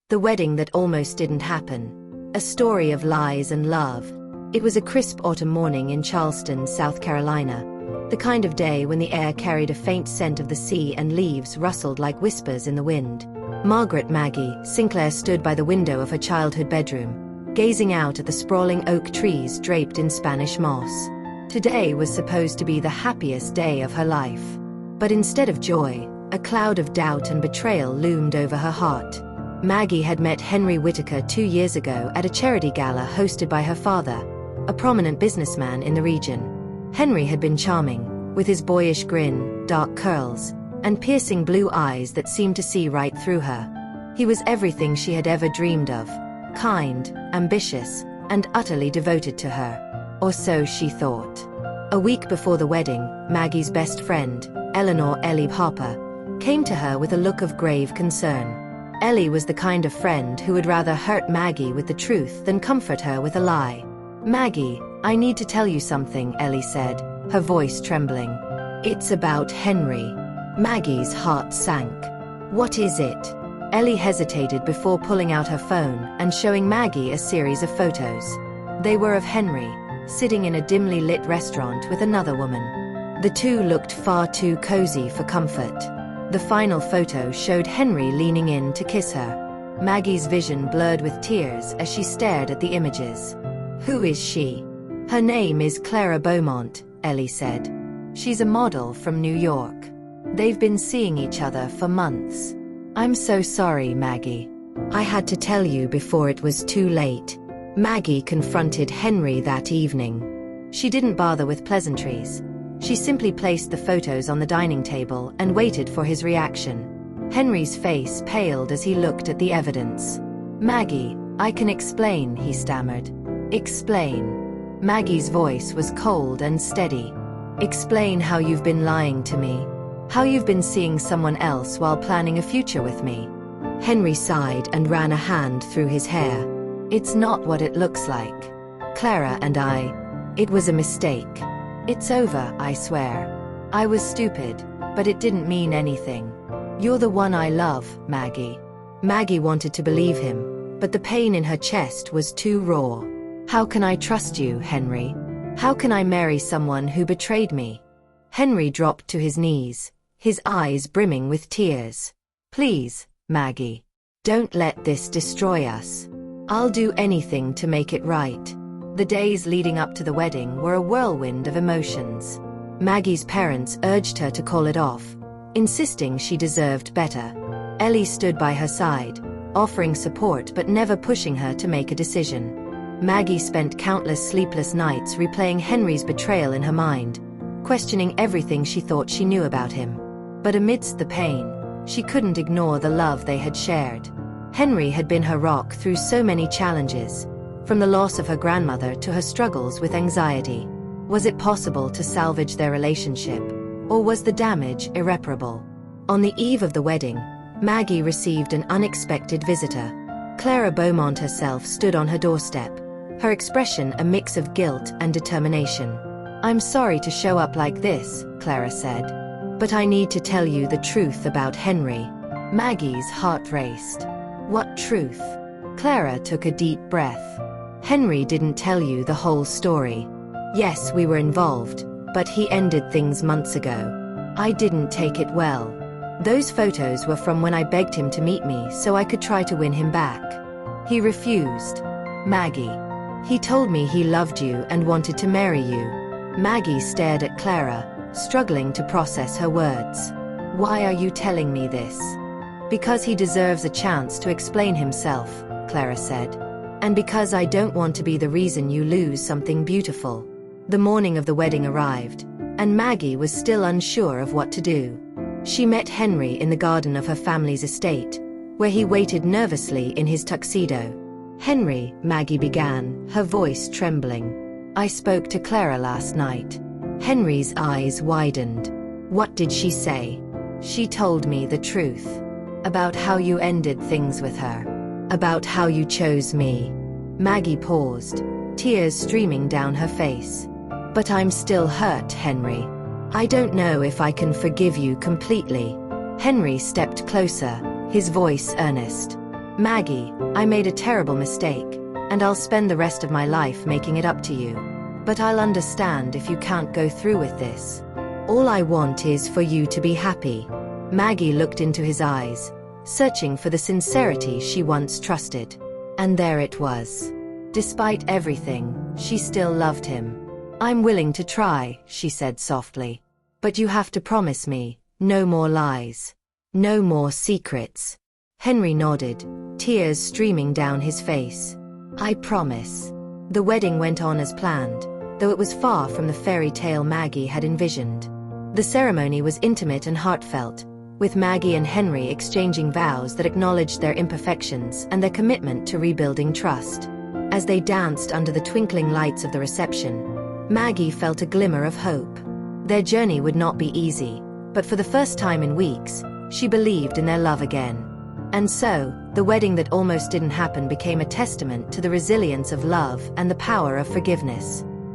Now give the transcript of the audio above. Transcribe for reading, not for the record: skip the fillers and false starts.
The wedding that almost didn't happen. A story of lies and love. It was a crisp autumn morning in Charleston, South Carolina. The kind of day when the air carried a faint scent of the sea and leaves rustled like whispers in the wind. Margaret Maggie Sinclair stood by the window of her childhood bedroom, gazing out at the sprawling oak trees draped in Spanish moss. Today was supposed to be the happiest day of her life. But instead of joy, a cloud of doubt and betrayal loomed over her heart. Maggie had met Henry Whitaker 2 years ago at a charity gala hosted by her father, a prominent businessman in the region. Henry had been charming, with his boyish grin, dark curls, and piercing blue eyes that seemed to see right through her. He was everything she had ever dreamed of: kind, ambitious, and utterly devoted to her. Or so she thought. A week before the wedding, Maggie's best friend, Eleanor Ellie Harper, came to her with a look of grave concern. Ellie was the kind of friend who would rather hurt Maggie with the truth than comfort her with a lie. "Maggie, I need to tell you something," Ellie said, her voice trembling. "It's about Henry." Maggie's heart sank. "What is it?" Ellie hesitated before pulling out her phone and showing Maggie a series of photos. They were of Henry, sitting in a dimly lit restaurant with another woman. The two looked far too cozy for comfort. The final photo showed Henry leaning in to kiss her. Maggie's vision blurred with tears as she stared at the images. "Who is she?" "Her name is Clara Beaumont," Ellie said. "She's a model from New York. They've been seeing each other for months." "I'm so sorry, Maggie. I had to tell you before it was too late." Maggie confronted Henry that evening. She didn't bother with pleasantries. She simply placed the photos on the dining table and waited for his reaction. Henry's face paled as he looked at the evidence. "Maggie, I can explain," he stammered. "Explain." Maggie's voice was cold and steady. "Explain how you've been lying to me. How you've been seeing someone else while planning a future with me." Henry sighed and ran a hand through his hair. "It's not what it looks like. Clara and it was a mistake. It's over, I swear. I was stupid, but it didn't mean anything. You're the one I love, Maggie." Maggie wanted to believe him, but the pain in her chest was too raw. "How can I trust you, Henry? How can I marry someone who betrayed me?" Henry dropped to his knees, his eyes brimming with tears. "Please, Maggie. Don't let this destroy us. I'll do anything to make it right." The days leading up to the wedding were a whirlwind of emotions. Maggie's parents urged her to call it off, insisting she deserved better. Ellie stood by her side, offering support but never pushing her to make a decision. Maggie spent countless sleepless nights replaying Henry's betrayal in her mind, questioning everything she thought she knew about him. But amidst the pain, she couldn't ignore the love they had shared. Henry had been her rock through so many challenges, from the loss of her grandmother to her struggles with anxiety. Was it possible to salvage their relationship, or was the damage irreparable? On the eve of the wedding, Maggie received an unexpected visitor. Clara Beaumont herself stood on her doorstep, her expression a mix of guilt and determination. "I'm sorry to show up like this," Clara said, "but I need to tell you the truth about Henry." Maggie's heart raced. "What truth?" Clara took a deep breath. "Henry didn't tell you the whole story. Yes, we were involved, but he ended things months ago. I didn't take it well. Those photos were from when I begged him to meet me so I could try to win him back. He refused. Maggie. He told me he loved you and wanted to marry you." Maggie stared at Clara, struggling to process her words. "Why are you telling me this?" "Because he deserves a chance to explain himself," Clara said. "And because I don't want to be the reason you lose something beautiful." The morning of the wedding arrived, and Maggie was still unsure of what to do. She met Henry in the garden of her family's estate, where he waited nervously in his tuxedo. "Henry," Maggie began, her voice trembling. "I spoke to Clara last night." Henry's eyes widened. "What did she say?" "She told me the truth. About how you ended things with her. About how you chose me." Maggie paused, tears streaming down her face. "But I'm still hurt, Henry. I don't know if I can forgive you completely." Henry stepped closer, his voice earnest. "Maggie, I made a terrible mistake, and I'll spend the rest of my life making it up to you. But I'll understand if you can't go through with this. All I want is for you to be happy." Maggie looked into his eyes, searching for the sincerity she once trusted. And there it was. Despite everything, she still loved him. "I'm willing to try," she said softly. "But you have to promise me, no more lies. No more secrets." Henry nodded, tears streaming down his face. "I promise." The wedding went on as planned, though it was far from the fairy tale Maggie had envisioned. The ceremony was intimate and heartfelt, with Maggie and Henry exchanging vows that acknowledged their imperfections and their commitment to rebuilding trust. As they danced under the twinkling lights of the reception, Maggie felt a glimmer of hope. Their journey would not be easy, but for the first time in weeks, she believed in their love again. And so, the wedding that almost didn't happen became a testament to the resilience of love and the power of forgiveness.